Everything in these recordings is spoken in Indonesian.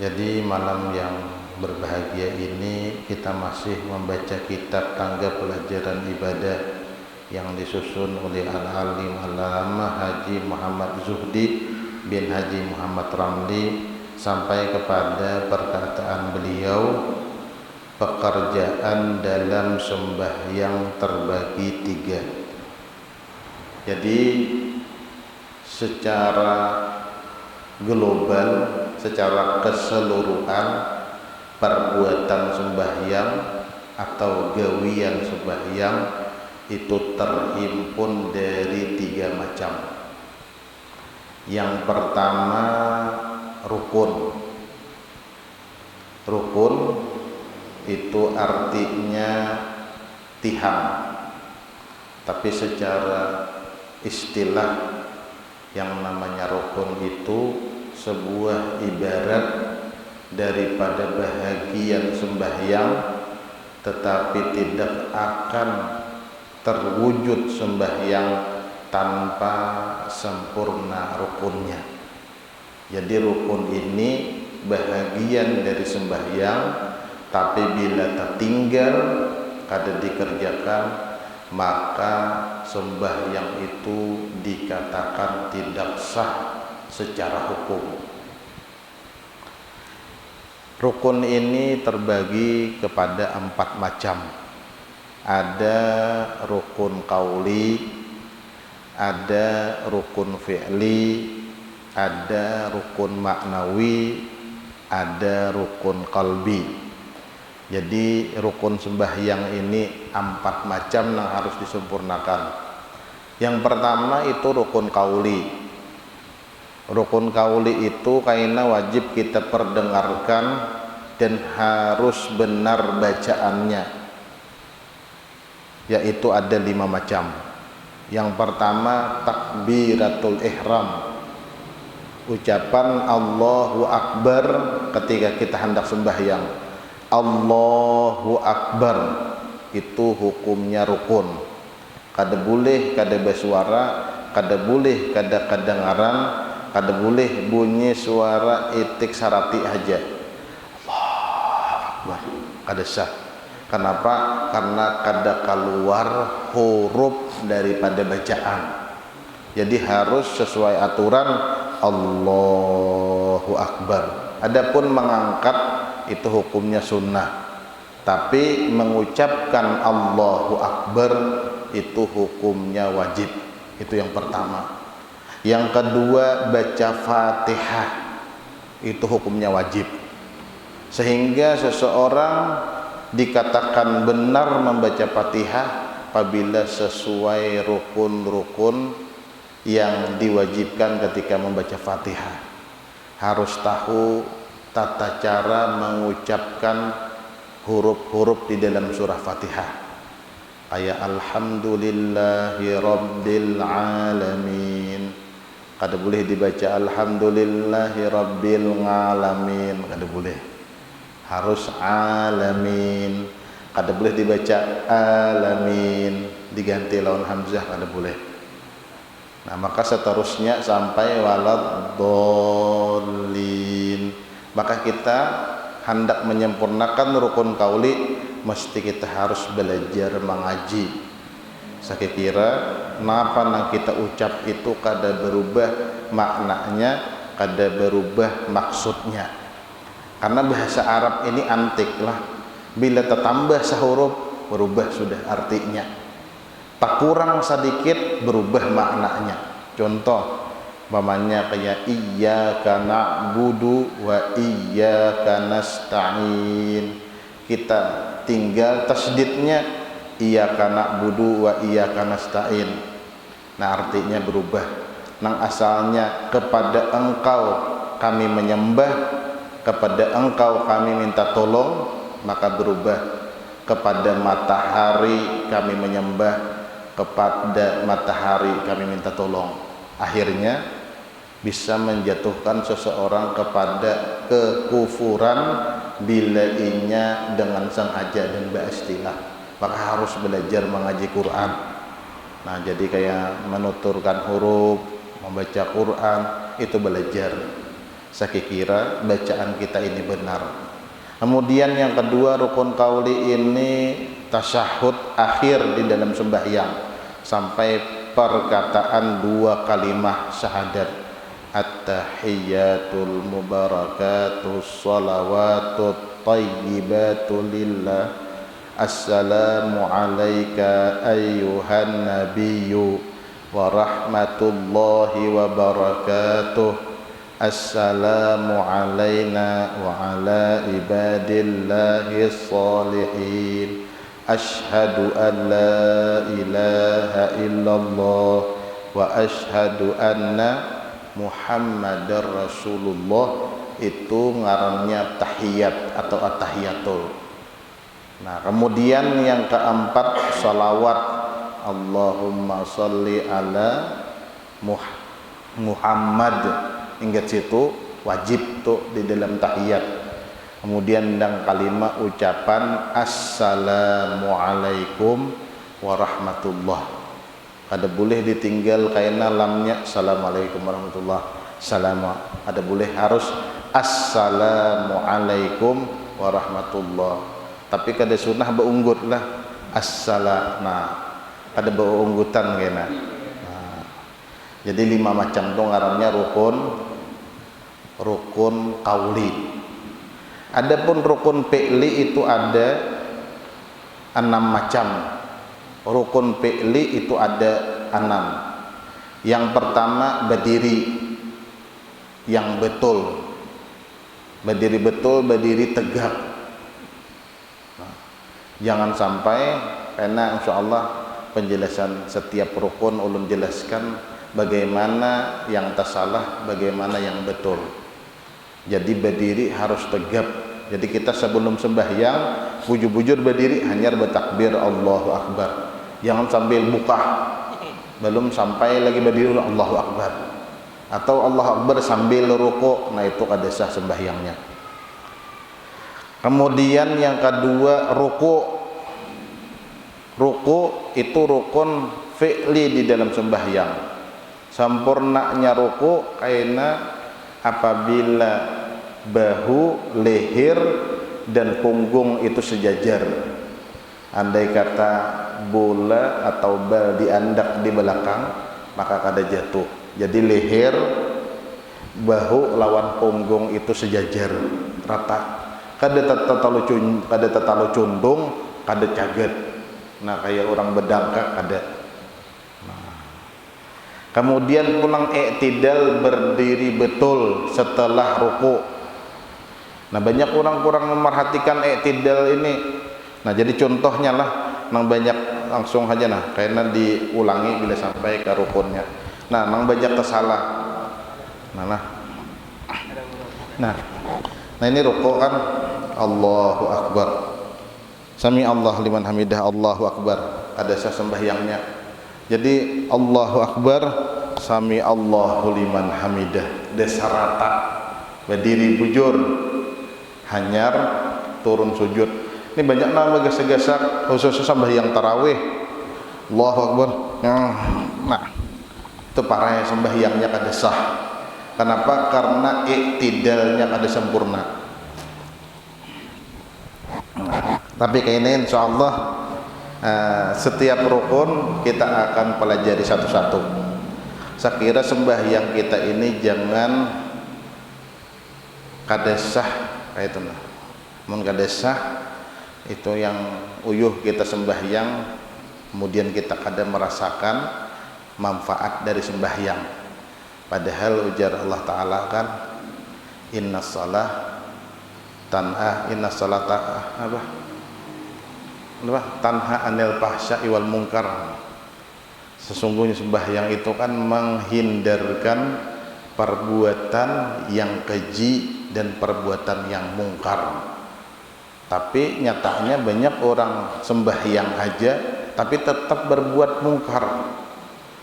Jadi malam yang berbahagia ini kita masih membaca kitab Tangga Pelajaran Ibadah yang disusun oleh Al-Alim Al-Allamah Haji Muhammad Zuhdi bin Haji Muhammad Ramli sampai kepada perkataan beliau, pekerjaan dalam sembahyang terbagi tiga. Jadi secara global, secara keseluruhan, perbuatan sembahyang atau gawian sembahyang itu terhimpun dari tiga macam. Yang pertama rukun. Rukun itu artinya tihang, tapi secara istilah yang namanya rukun itu sebuah ibarat daripada bahagian sembahyang, tetapi tidak akan terwujud sembahyang tanpa sempurna rukunnya. Jadi rukun ini bahagian dari sembahyang, tapi bila tertinggal kada dikerjakan, maka sembahyang itu dikatakan tidak sah secara hukum. Rukun ini terbagi kepada 4 macam. Ada rukun qauli, ada rukun fi'li, ada rukun maknawi, ada rukun qalbi. Jadi rukun sembahyang ini 4 macam yang harus disempurnakan. Yang pertama itu rukun qauli. Rukun qauli itu kaina wajib kita perdengarkan dan harus benar bacaannya, yaitu ada 5 macam. Yang pertama takbiratul ihram, ucapan Allahu Akbar ketika kita hendak sembahyang. Allahu Akbar itu hukumnya rukun. Kada boleh kada bersuara, kada boleh kada kedengaran, kada boleh bunyi suara itik sarati aja. Allahu Akbar kada sah. Kenapa? Karena kada keluar huruf daripada bacaan. Jadi harus sesuai aturan Allahu Akbar. Adapun mengangkat itu hukumnya sunnah, tapi mengucapkan Allahu Akbar itu hukumnya wajib. Itu yang pertama. Yang kedua baca Fatihah, itu hukumnya wajib, sehingga seseorang dikatakan benar membaca Fatihah apabila sesuai rukun-rukun yang diwajibkan ketika membaca Fatihah. Harus tahu tata cara mengucapkan huruf-huruf di dalam surah Fatihah. Kayak alhamdulillahi rabbil alamin, kada boleh dibaca alhamdulillahi rabbil alamin, kada boleh. Harus alamin. Kada boleh dibaca alamin diganti lawan hamzah, kada boleh. Nah, maka seterusnya sampai waladdallin. Maka kita hendak menyempurnakan rukun qauli, mesti kita harus belajar mengaji. Saya kira napa nang kita ucap itu kada berubah maknanya, kada berubah maksudnya. Karena bahasa Arab ini antik lah. Bila tertambah sehuruf berubah sudah artinya. Tak kurang sedikit berubah maknanya. Contoh mamanya kayak iyyaka na'budu wa iyyaka nasta'in. Kita tinggal tasdidnya iyyaka na'budu wa iyyaka nasta'in. Nah, artinya berubah. Nang asalnya kepada engkau kami menyembah, kepada engkau kami minta tolong, maka berubah. Kepada matahari kami menyembah, kepada matahari kami minta tolong. Akhirnya bisa menjatuhkan seseorang kepada kekufuran bila inya dengan sengaja dan beristilah. Maka harus belajar mengaji Quran. Nah, jadi kayak menuturkan huruf, membaca Quran itu belajar. saya kira bacaan kita ini benar. Kemudian yang kedua, rukun qauli ini tasyahud akhir di dalam sembahyang sampai perkataan 2 kalimah syahadat, at-tahiyyatul mubarakatus shalawatut thayyibatu lillah, assalamu alayka ayyuhan nabiyyu wa rahmatullahi wa barakatuh, assalamu alayna wa ala ibadillahi sholihin, ashhadu an la ilaha illallah wa ashhadu anna Muhammadar Rasulullah. Itu ngarannya tahiyat atau at-tahiyatul. Nah, kemudian yang keempat, salawat, Allahumma sholli ala Muhammad. Ingat situ wajib tuh di dalam tahiyat. Kemudian yang kalimat ucapan assalamualaikum warahmatullah. Ada boleh ditinggal karena lamnya assalamualaikum warahmatullah. Salamu. Ada boleh harus assalamualaikum warahmatullah. Tapi kada sunnah beunggut lah assalam. Nah, kada beunggutan kena. Nah, jadi 5 macam tuh ngarannya rukun qauli. Adapun rukun fi'li itu ada 6 macam. Rukun fi'li itu ada 6. Yang pertama, berdiri yang betul. Berdiri betul, berdiri tegak. Nah, jangan sampai, karena insyaallah penjelasan setiap rukun ulun jelaskan bagaimana yang tersalah, bagaimana yang betul. Jadi berdiri harus tegap. Jadi kita sebelum sembahyang bujur-bujur berdiri hanya bertakbir Allahu Akbar. Jangan sambil buka, belum sampai lagi berdiri Allahu Akbar, atau Allahu Akbar sambil ruku. Nah, itu kada sah sembahyangnya. Kemudian yang kedua, ruku. Ruku itu rukun fi'li di dalam sembahyang. Sempurnanya ruku karena apabila bahu, leher dan punggung itu sejajar. Andai kata bola atau bal diandak di belakang, maka kada jatuh. Jadi leher, bahu lawan punggung itu sejajar, rata. Kada tatalu condong, kada caget. Nah, kayak orang berdangkak kada. Nah, kemudian pulang i'tidal, berdiri betul setelah ruku. Nah, banyak orang kurang memerhatikan i'tidal ini. Nah, jadi contohnya lah, nang banyak langsung aja nah, karena diulangi bila sampai ke rukunnya. Nah, nang banyak tersalah. Nah, ini ruku kan, Allahu Akbar. Sami Allah liman hamidah, Allahu Akbar. Ada sah sembahyangnya. Jadi Allahu Akbar, sami Allahu liman hamidah. Desa rata, berdiri bujur, hanyar, turun sujud. Ini banyak nama gesek-gesek, khususnya sembahyang tarawih. Allahu Akbar. Nah, itu parah sembahyangnya kada sah. Kenapa? Karena i'tidalnya kada sempurna. Tapi kayaknya insyaallah setiap rukun kita akan pelajari satu-satu. Saya kira sembahyang kita ini jangan kada sah kayak itu nah. Mun kada sah itu yang uyuh kita sembahyang, kemudian kita kada merasakan manfaat dari sembahyang. Padahal ujar Allah Ta'ala kan, inna salata tanha anil fahsya'i wal munkar. Sesungguhnya sembahyang itu kan menghindarkan perbuatan yang keji dan perbuatan yang mungkar. Tapi nyatanya banyak orang sembahyang aja tapi tetap berbuat mungkar.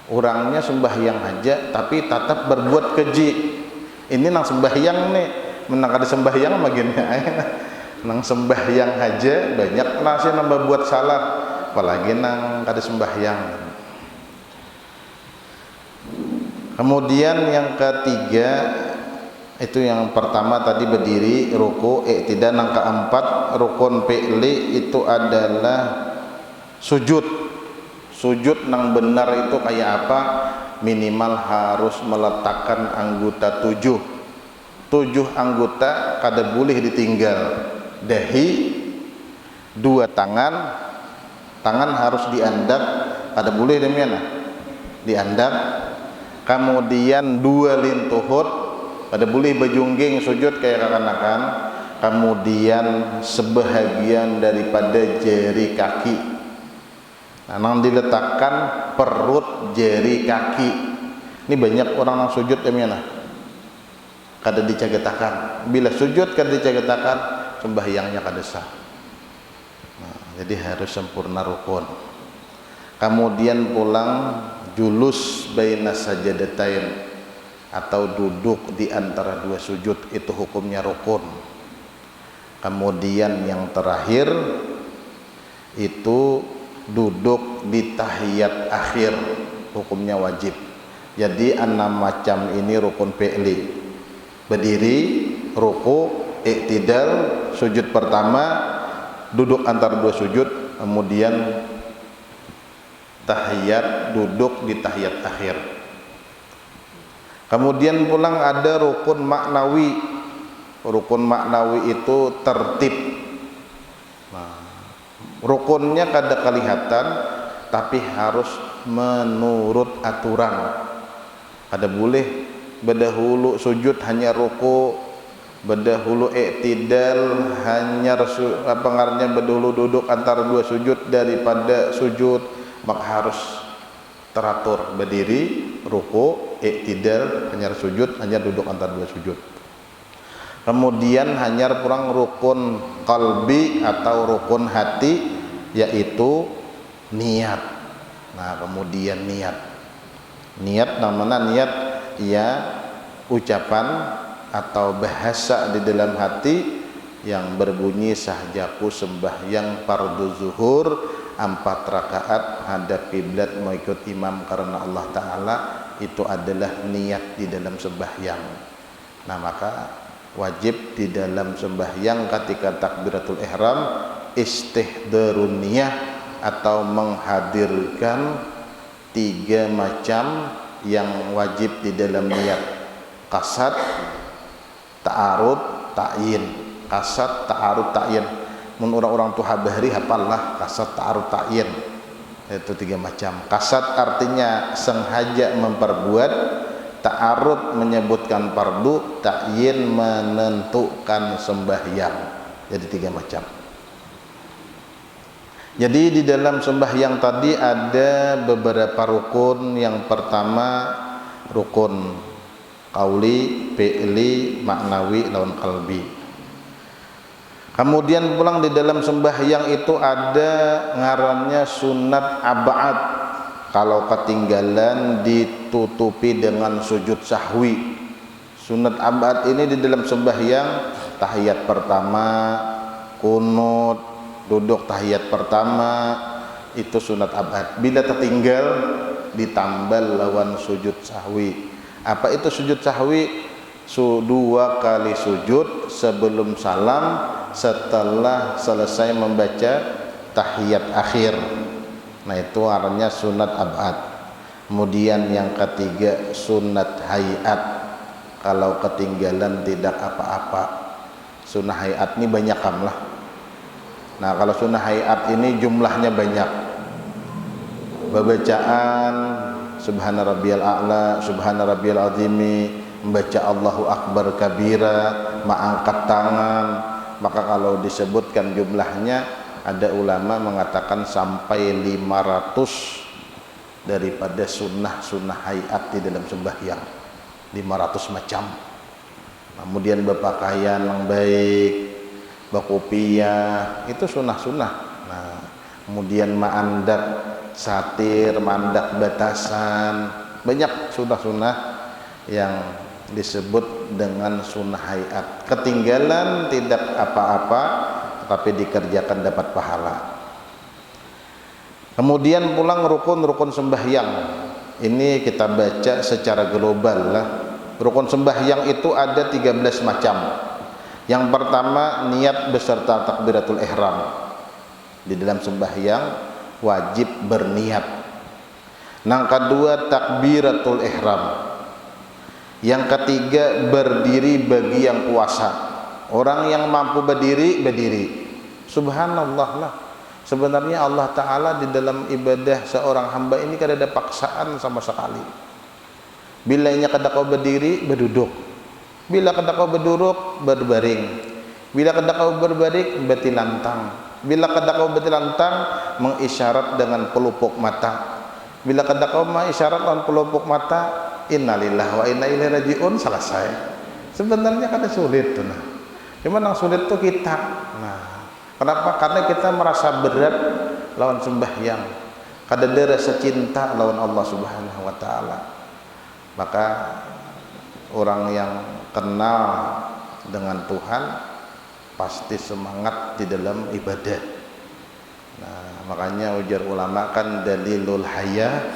Orangnya sembahyang aja tapi tetap berbuat keji. Ini nang sembahyang nih, menang kada sembahyang maginnya. Nang sembahyang aja banyak nasi nambah buat salah, apalagi nang kada sembahyang. Kemudian yang ketiga, Itu yang pertama tadi berdiri, ruku, i'tidal. Yang keempat rukun fi'li itu adalah sujud. Sujud nang benar itu kayak apa? Minimal harus meletakkan anggota 7 anggota kada boleh ditinggal. Dahi, 2 tangan harus diandap, kada boleh demikian diandap. Kemudian 2 lintuhut, kada boleh bejungging sujud kayak kekanakan. Kemudian sebahagian daripada jari kaki, nang diletakkan perut jari kaki. Ini banyak orang yang sujud demikian kada dicagetakan. Bila sujud kada dicagetakan, sembahyangnya kada sah. Jadi harus sempurna rukun. Kemudian pulang julus baina sajadatain, atau duduk di antara 2 sujud, itu hukumnya rukun. Kemudian yang terakhir itu duduk di tahiyat akhir, hukumnya wajib. Jadi 6 macam ini rukun fi'li: berdiri, ruku, i'tidal, sujud pertama, duduk antara 2 sujud, kemudian tahiyat, duduk di tahiyat akhir. Kemudian pulang ada rukun maknawi. Rukun maknawi itu tertib. Rukunnya kada kelihatan, tapi harus menurut aturan. Kada boleh berdahulu sujud hanya ruku, berdahulu i'tidal hanya berdahulu duduk antara 2 sujud daripada sujud. Maka harus teratur, berdiri, ruku, i'tidal, hanya sujud, hanya duduk antara 2 sujud. Kemudian hanya kurang rukun qalbi atau rukun hati, yaitu niat. Nah, kemudian niat namanya niat ya ucapan atau bahasa di dalam hati yang berbunyi sahjaku sembahyang fardu zuhur 4 rakaat hadap kiblat mengikut imam karena Allah Ta'ala, itu adalah niat di dalam sembahyang. Nah, maka wajib di dalam sembahyang ketika takbiratul ihram istihdarun niyah, atau menghadirkan 3 macam yang wajib di dalam niat: qasad, ta'arud, ta'yin. Qasad, ta'arud, ta'yin. Mun orang-orang tuha bahri hafallah qasad, ta'arud, ta'yin. Itu 3 macam. Qasad artinya sengaja memperbuat, ta'arud menyebutkan fardu, ta'yin menentukan sembahyang. Jadi 3 macam. Jadi di dalam sembahyang tadi ada beberapa rukun. Yang pertama rukun qauli, fi'li, maknawi, lawan qalbi. Kemudian pulang di dalam sembahyang itu ada ngarannya sunat ab'ad. Kalau ketinggalan ditutupi dengan sujud sahwi. Sunat ab'ad ini di dalam sembahyang tahiyat pertama, kunut, duduk tahiyat pertama, itu sunat ab'ad. Bila tertinggal ditambal lawan sujud sahwi. Apa itu sujud sahwi? 2 kali sujud sebelum salam setelah selesai membaca tahiyat akhir. Nah, itu artinya sunat ab'ad. Kemudian yang ketiga sunat hayat. Kalau ketinggalan tidak apa-apa. Sunat hayat ini banyak lah. Nah, kalau sunat hayat ini jumlahnya banyak. Bacaan subhana rabbiyal a'la, subhana rabbiyal azimi, membaca Allahu akbar kabira, mengangkat tangan. Maka kalau disebutkan jumlahnya, ada ulama mengatakan sampai 500 daripada sunnah hayat di dalam sembahyang. 500 macam. Kemudian berpakaian yang baik, berkopiah, itu sunnah-sunnah. Nah, kemudian ma'andak satir, ma'andak batasan, banyak sunnah-sunnah yang disebut dengan sunnah hayat. Ketinggalan tidak apa-apa, tapi dikerjakan dapat pahala. Kemudian pulang rukun-rukun sembahyang. Ini kita baca secara global lah. Rukun sembahyang itu ada 13 macam. Yang pertama, niat beserta takbiratul ihram. Di dalam sembahyang wajib berniat. Yang kedua, takbiratul ihram. Yang ketiga, berdiri bagi yang puasa. Orang yang mampu berdiri, berdiri. Subhanallah lah. Sebenarnya Allah Ta'ala di dalam ibadah seorang hamba ini tidak ada paksaan sama sekali. Bila nya kada kau berdiri, berduduk. Bila kada kau berduduk, berbaring. Bila kada kau berbaring, bertilantang. Bila kada kau bertilantang, mengisyarat dengan pelupuk mata. Bila kada kau mengisyarat dengan pelupuk mata, innalillahi wa inna ilaihi rajiun, selesai. Sebenarnya kada sulit tuh. Nah. Cuman yang sulit tuh kita. Nah, kenapa? Karena kita merasa berat lawan sembahyang. Kada ada rasa cinta lawan Allah Subhanahu wa taala. Maka orang yang kenal dengan Tuhan pasti semangat di dalam ibadah. Nah, makanya ujar ulama kan dalilul haya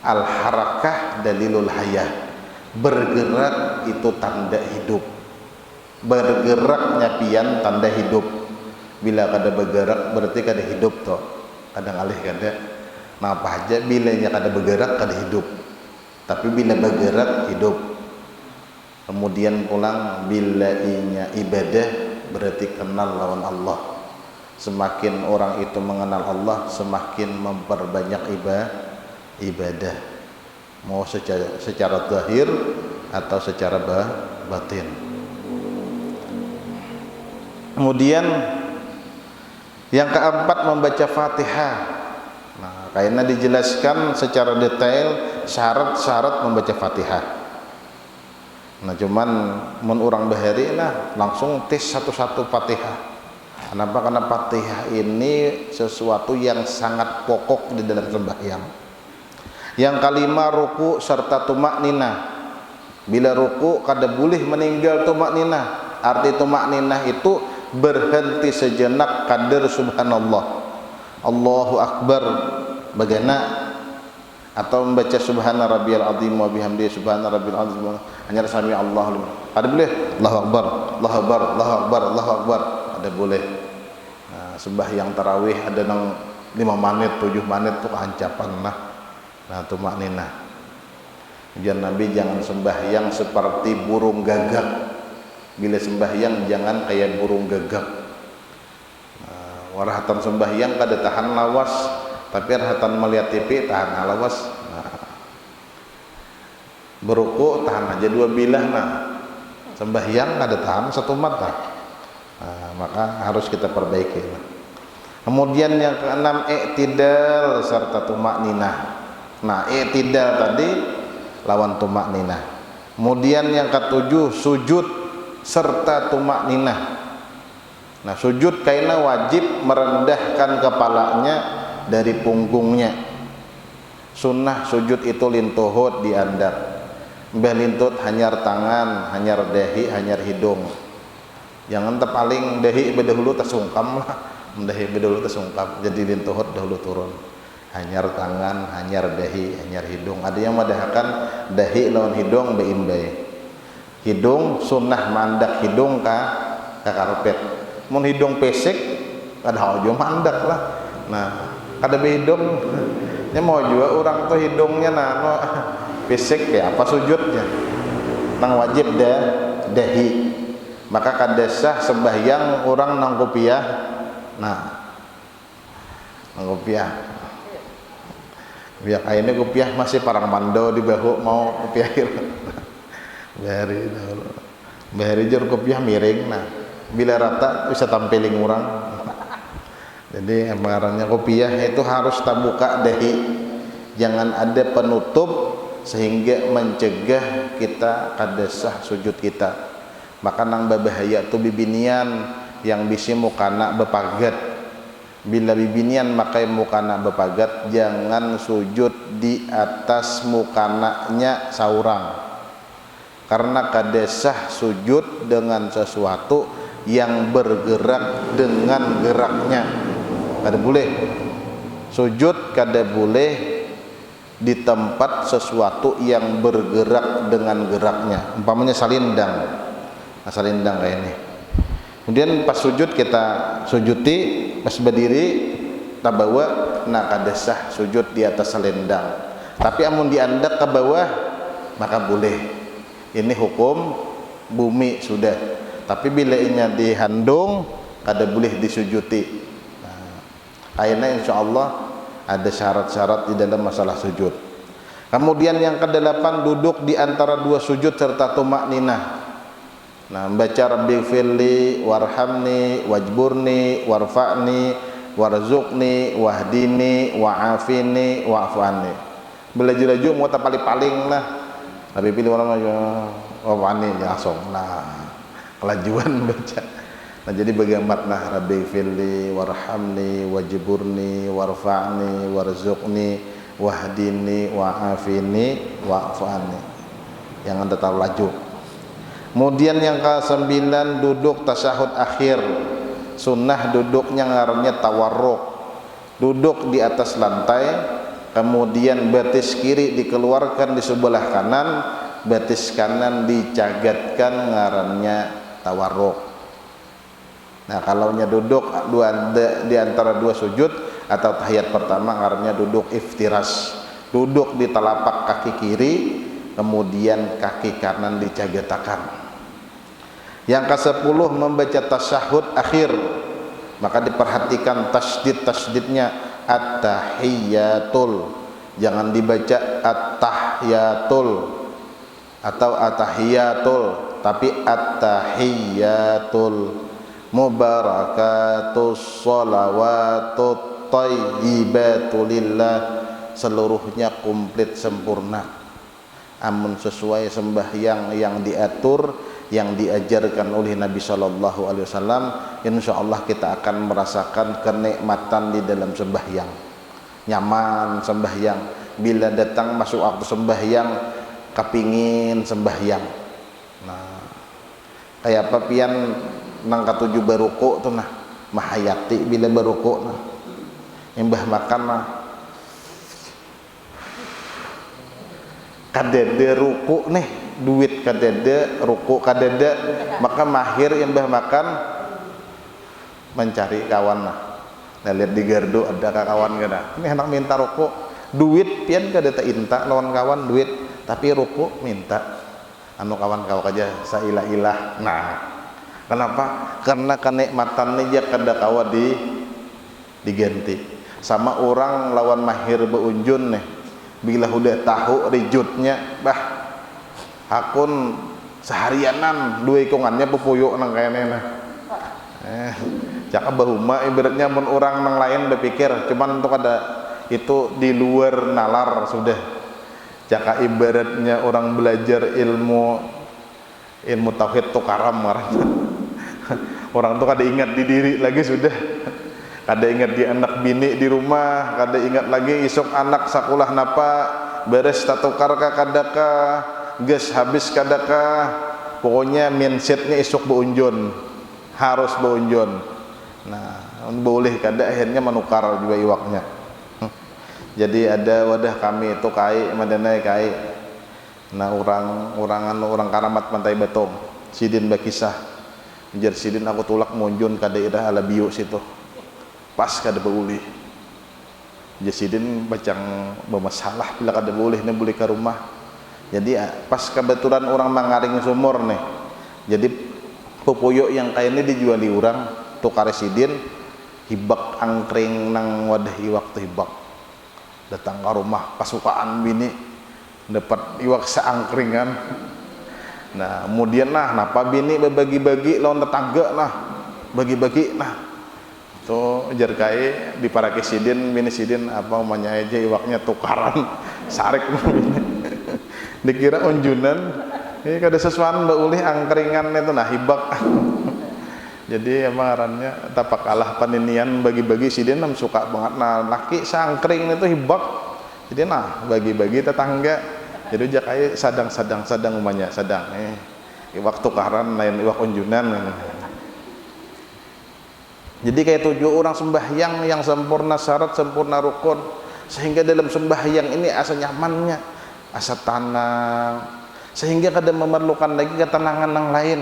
al harakah dalilul haya. Bergerak itu tanda hidup. Bergeraknya pian tanda hidup. Bila kada bergerak berarti kada hidup toh. Kadang alih kada. Nah, apa aja bilanya kada bergerak kada hidup. Tapi bila bergerak hidup. Kemudian pulang bila inya ibadah berarti kenal lawan Allah. Semakin orang itu mengenal Allah, semakin memperbanyak ibadah. Mau secara zahir atau secara batin. Kemudian yang keempat, membaca Fatihah. Nah, karena dijelaskan secara detail syarat-syarat membaca Fatihah. Nah, cuman mun urang bahari lah langsung tes satu-satu Fatihah. Kenapa? Karena Fatihah ini sesuatu yang sangat pokok di dalam sembahyang. Yang kelima, ruku serta tumakninah. Bila ruku kada boleh meninggal tumakninah. Arti tumakninah itu berhenti sejenak kader subhanallah, Allahu akbar, bagaimana atau membaca subhana rabbiyal azim wa bihamdihi subhana rabbil azim hanya sami Allah liman. Ada boleh Allahu akbar, Allahu akbar, Allahu akbar, Allahu akbar, ada boleh. Nah, sembahyang tarawih ada nang 5 menit, 7 menit tuh ancapan lah. Nah, tumakninah. Ujian Nabi jangan sembahyang seperti burung gagak. Bila sembahyang jangan kayak burung gagak. Warahatan sembahyang kada tahan lawas, tapi rahatan melihat TV tahan lawas. Beruku tahan aja 2 bilah. Nah, sembahyang kada tahan 1 mata. Maka harus kita perbaiki. Kemudian yang keenam, i'tidal serta tumakninah. Nah, i'tidal tadi lawan tumakninah. Kemudian yang ketujuh, sujud serta tumakninah. Nah, sujud karena wajib merendahkan kepalanya dari punggungnya. Sunnah sujud itu lintuhut diandap. Mbah lintut hanyar tangan, hanyar dahi, hanyar hidung. Jangan terpaling dahi bedahulu tersungkam lah. Dahi bedahulu tersungkam, jadi lintuhut dahulu turun. Hanyar tangan, hanyar dahi, hanyar hidung. Ada yang madahkan dahi lawan hidung beimbai. Hidung sunnah mandak hidung ka karpet. Mun hidung pesek kada ojo mandak lah. Nah, kada be hidung nya mau juga orang tuh hidungnya nah pesek ya apa sujudnya. Nang wajib dahi. Maka kada sah sembahyang orang nang kopiah. Nah, nang kopiah. Biar kainnya kopiah masih parang mando di bahu mau kopiah. Bahari dahulu, bahari jur kopiah miring. Nah, bila rata bisa tampiling orang. Jadi emangnya kopiah itu harus tabuka dahi, jangan ada penutup sehingga mencegah kita kada sah sujud kita. Maka nang babahaya tu bibinian yang bisi mukana bepagat. Bila bibinian makai mukana bepagat, jangan sujud di atas mukananya saurang. Karena kada sah sujud dengan sesuatu yang bergerak dengan geraknya. Kada boleh sujud, kada boleh di tempat sesuatu yang bergerak dengan geraknya, umpamanya salindang. Nah, salindang kayak ini. Kemudian pas sujud kita sujuti, pas berdiri kita bawa, nah kadesah sujud di atas salindang. Tapi amun diandak ke bawah maka boleh. Ini hukum bumi sudah. Tapi bila inya dihandung kada boleh disujuti. Nah, akhirnya insyaallah ada syarat-syarat di dalam masalah sujud. Kemudian yang kedelapan, duduk di antara dua sujud serta tumakninah. Nah, membaca Rabbighfirli warhamni wajburni warfa'ni warzuqni wahdini wa'afini wa'fu'anni. Belaju-laju mau paling-paling lah. Tapi pilih orang wa'fu'anni langsung. Nah, kelajuan baca. Nah, jadi bagaimana nah Rabbighfirli warhamni wajburni warfa'ni warzuqni wahdini wa'afini wa'fu'anni. Yang anda tahu laju. Kemudian yang ke-9, duduk tasyahud akhir. Sunnah duduknya ngarannya tawarruk. Duduk di atas lantai, kemudian betis kiri dikeluarkan di sebelah kanan, betis kanan dicagatkan, ngarannya tawarruk. Nah, kalau duduk di antara dua sujud atau tahiyat pertama, ngarannya duduk iftiras. Duduk di telapak kaki kiri, kemudian kaki kanan dicagatakan. Yang ke-10, membaca tasyahud akhir. Maka diperhatikan tasdidnya, at-tahiyatul. Jangan dibaca at-tahiyatul atau at-tahiyatul, tapi at-tahiyatul. Mubarakatus sholawatut thayyibatulillah. Seluruhnya komplit sempurna. Amun sesuai sembahyang yang diatur, yang diajarkan oleh Nabi Shallallahu Alaihi Wasallam, insya Allah kita akan merasakan kenikmatan di dalam sembahyang, nyaman sembahyang. Bila datang masuk waktu sembahyang, kepingin sembahyang. Nah, kayak apa pian nang katuju baruko tuh nah, mahayati bila baruko nah, imbah makan nah, kadede ruku nih, duit kadede, ruku kadede, maka mahir yang bah makan mencari kawan lah. Nah, lihat di gardu ada kawan kada, ini hendak minta ruku, duit pian kada tak inta lawan kawan duit, tapi ruku minta anu kawan kau aja sailah-ilah. Nah, kenapa? Karena kenikmatannya dia kada kawa diganti. Sama orang lawan mahir beunjun nih, bila udah tahu rijutnya, bah hakun seharianan dua ikongannya pupuyuk nang kayaknya. Cakap bahuma ibaratnya mun orang nang lain berpikir cuman untuk ada itu di luar nalar sudah. Cakap ibaratnya orang belajar ilmu tauhid tuh karam marahnya. Orang tuh kada ingat di diri lagi sudah. Kada ingat di anak bini di rumah, kada ingat lagi isuk anak sakulah napa, beres tatukar ka kadaka, ges habis kadaka. Pokoknya mindsetnya isuk beunjun, harus beunjun. Nah, boleh kada akhirnya menukar juga iwaknya. Jadi ada wadah kami itu kai madanai kai. Nah, orang Karamat Pantai Batong, sidin bakisah. Jar sidin aku tulak munjun ka daerah Alabiu situ. Pas kada boleh. Jasidin bacang bermasalah bila kada boleh nih boleh ke rumah. Jadi pas kebetulan orang mangaring sumur nih. Jadi pupuyuk yang kayak ini dijual di orang tukar sidin hibak angkring nang wadah iwak tuh hibak. Datang ke rumah pasukaan bini dapat iwak seangkringan. Nah, kemudian nah napa bini berbagi-bagi lawan tetangga nah. Bagi-bagi nah. Tuh jar kai di para kesidin bini sidin apa namanya aja iwaknya tukaran sarik dikira unjunan ini kada sesuatu mbak ulih angkringan itu nah hibak. Jadi emang arannya tapak kalah paninian bagi-bagi sidin nam suka banget nah laki sangkring itu hibak. Jadi nah bagi-bagi tetangga jadi jakai sadang umanya sadang iwak tukaran lain iwak unjunan. Jadi kayak 7 orang sembahyang yang sempurna syarat, sempurna rukun, sehingga dalam sembahyang ini asa nyamannya, asa tenang, sehingga kada memerlukan lagi ketenangan yang lain.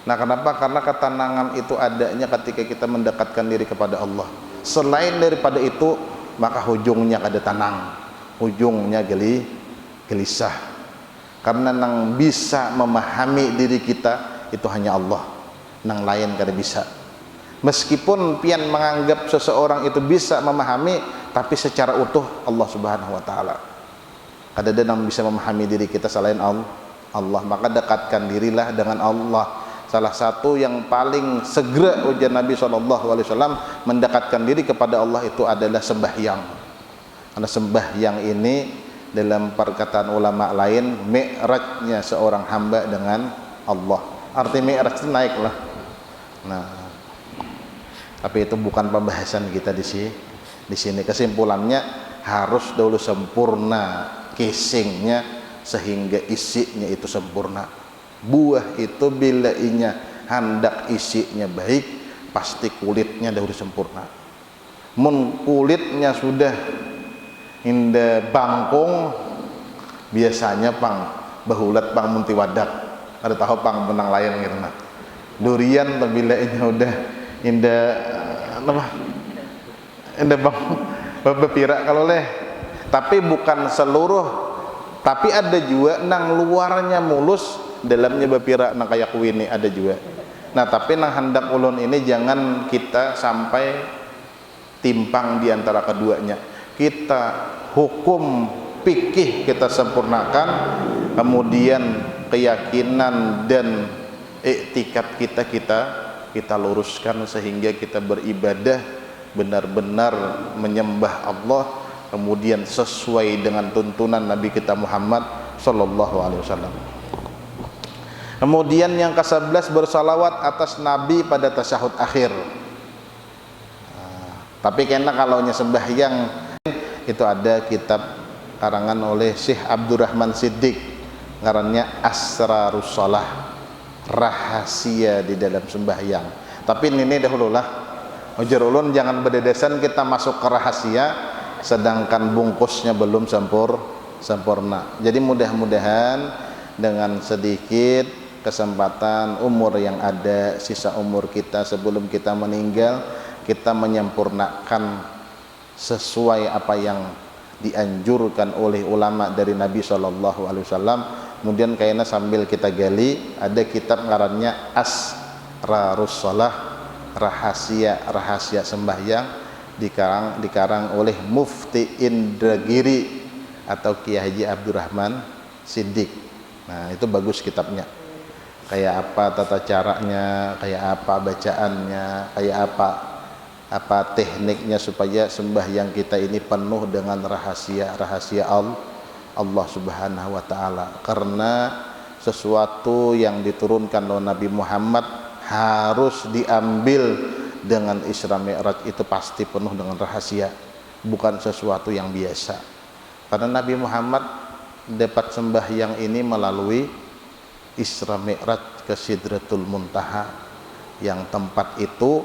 Nah, kenapa? Karena ketenangan itu adanya ketika kita mendekatkan diri kepada Allah. Selain daripada itu, maka ujungnya kada tenang, ujungnya gelisah. Karena yang bisa memahami diri kita itu hanya Allah, yang lain kada bisa. Meskipun pian menganggap seseorang itu bisa memahami, tapi secara utuh Allah Subhanahu wa taala. Kada ada yang bisa memahami diri kita selain Allah. Maka dekatkan dirilah dengan Allah. Salah satu yang paling segera ujar Nabi SAW mendekatkan diri kepada Allah itu adalah sembahyang. Karena sembahyang ini dalam perkataan ulama lain mi'rajnya seorang hamba dengan Allah. Arti mi'raj itu naik lah. Nah, tapi itu bukan pembahasan kita di sini. Kesimpulannya harus dulu sempurna casingnya sehingga isinya itu sempurna. Buah itu bila inya hendak isinya baik, pasti kulitnya dahulu sempurna. Mun kulitnya sudah indah bangkong, biasanya pang bahulat pang munti wadak. Ada tahu pang benang layang gitu nah. Durian bila inya udah indah apa? Indah bang bepirak kalau leh. Tapi bukan seluruh, tapi ada juga nang luarnya mulus, dalamnya bepirak nang kayak kuini ada juga. Nah, tapi nang hendak ulun ini jangan kita sampai timpang di antara keduanya. Kita hukum fikih kita sempurnakan, kemudian keyakinan dan iktikad kita luruskan sehingga kita beribadah benar-benar menyembah Allah, kemudian sesuai dengan tuntunan Nabi kita Muhammad sallallahu alaihi wasallam. Kemudian yang ke-11 bersalawat atas Nabi pada tasyahud akhir. Tapi karena kalau sembahyang itu ada kitab karangan oleh Syekh Abdurrahman Siddiq, ngarannya Asrarus Shalah, rahasia di dalam sembahyang. Tapi ini dahululah ujar ulun jangan berdedesan kita masuk ke rahasia sedangkan bungkusnya belum sempurna. Jadi mudah-mudahan dengan sedikit kesempatan umur yang ada, sisa umur kita sebelum kita meninggal, kita menyempurnakan sesuai apa yang dianjurkan oleh ulama dari Nabi SAW. Kemudian kayaknya sambil kita gali, ada kitab ngarannya Asrarus Shalah, rahasia sembahyang, dikarang oleh Mufti Indragiri atau Kiai Haji Abdurrahman Siddiq. Nah, itu bagus kitabnya. Kayak apa tata caranya, kayak apa bacaannya, kayak apa tekniknya supaya sembahyang kita ini penuh dengan rahasia Allah Subhanahu wa taala. Karena sesuatu yang diturunkan oleh Nabi Muhammad harus diambil dengan Isra Mi'raj itu pasti penuh dengan rahasia, bukan sesuatu yang biasa. Karena Nabi Muhammad dapat sembahyang ini melalui Isra Mi'raj ke Sidratul Muntaha, yang tempat itu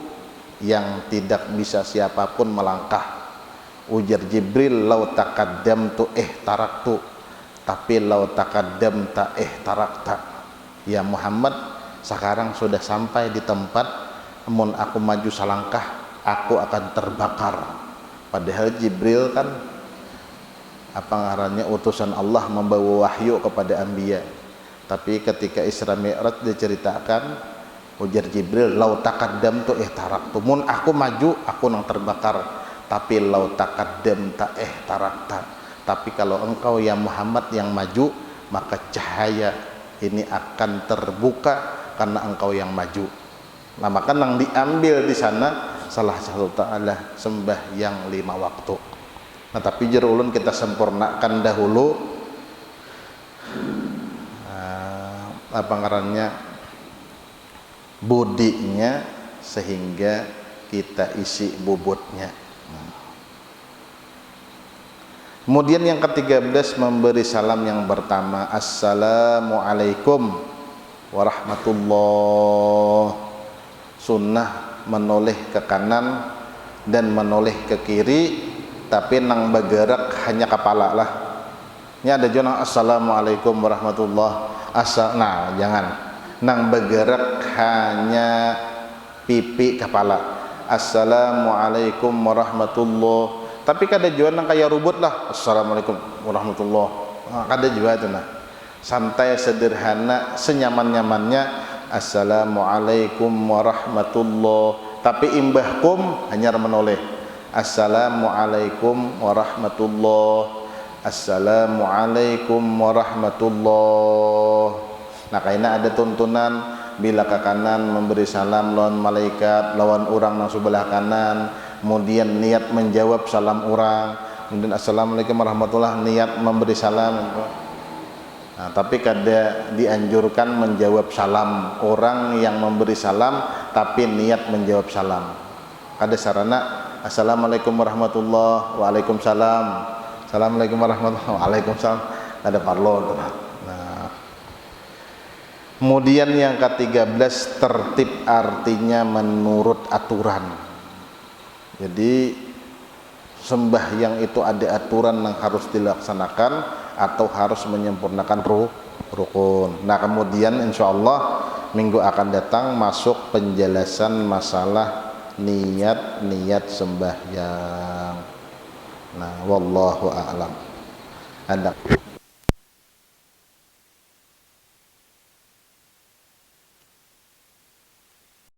yang tidak bisa siapapun melangkah. Ujar Jibril, lau taqaddamtu taraktu, tapi lau taqaddamta tarakta. Ya Muhammad, sekarang sudah sampai di tempat, namun aku maju selangkah aku akan terbakar. Padahal Jibril kan apa ngarannya utusan Allah membawa wahyu kepada anbiya. Tapi ketika Isra Mi'raj diceritakan, ujar Jibril, lau taqaddamtu taraktu, mun aku maju aku nang terbakar, tapi lau taqaddamta tarakta, tapi kalau engkau ya Muhammad yang maju, maka cahaya ini akan terbuka karena engkau yang maju. Nah, maka yang diambil di sana salah satu ta'ala sembahyang 5 waktu. Nah, tapi jar ulun kita sempurnakan dahulu apa ngarannya budinya sehingga kita isi bobotnya. Kemudian yang ke-13 memberi salam yang pertama, Assalamualaikum warahmatullah. Sunnah menoleh ke kanan dan menoleh ke kiri tapi nang bergerak hanya kepala lah. Ini ada juga assalamualaikum warahmatullah. Nah jangan, nang bergerak hanya pipi kepala. Assalamualaikum warahmatullah. Tapi kada juga nang kayak rubut lah. Assalamualaikum warahmatullah. Nah, kada juga itu nah. Santai sederhana senyaman-nyamannya. Assalamualaikum warahmatullah. Tapi imbahkum hanya menoleh. Assalamualaikum warahmatullah. Assalamualaikum warahmatullah. Nah kayaknya ada tuntunan bila ke kanan memberi salam lawan malaikat, lawan orang yang sebelah kanan, kemudian niat menjawab salam orang, kemudian assalamualaikum warahmatullah, niat memberi salam. Nah, tapi kada dianjurkan menjawab salam orang yang memberi salam tapi niat menjawab salam. Kada sarana assalamualaikum warahmatullah, waalaikumsalam. Assalamualaikum warahmatullahi wabarakatuh. Ada parlo. Nah, kemudian yang ke-13 tertib artinya menurut aturan. Jadi sembahyang itu ada aturan yang harus dilaksanakan atau harus menyempurnakan rukun. Nah kemudian insya Allah minggu akan datang masuk penjelasan masalah niat sembahyang. Nah wallahu a'lam. Ada